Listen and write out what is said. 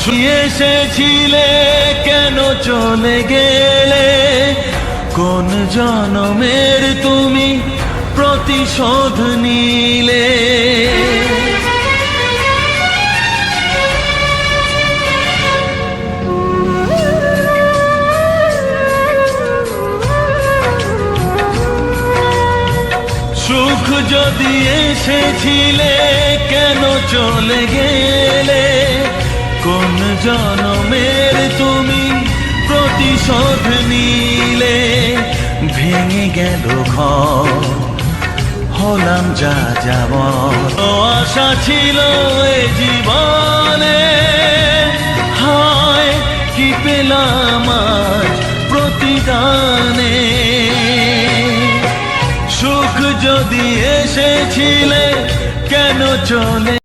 এসেছিলে কেন চলে গেলে, কোন জনমের তুমি প্রতিশোধ নিলে। সুখ যদি এসেছিলে কেন চলে গেলে, কোন জনমের তুমি প্রতিশোধ নিলে। ভেঙে গেল ঘর, হলাম যা যাবার, আশা ছিল এ জীবনে, হায় কি পেলাম আজ প্রতিদানে। সুখ যদি এসেছিলে কেন চলে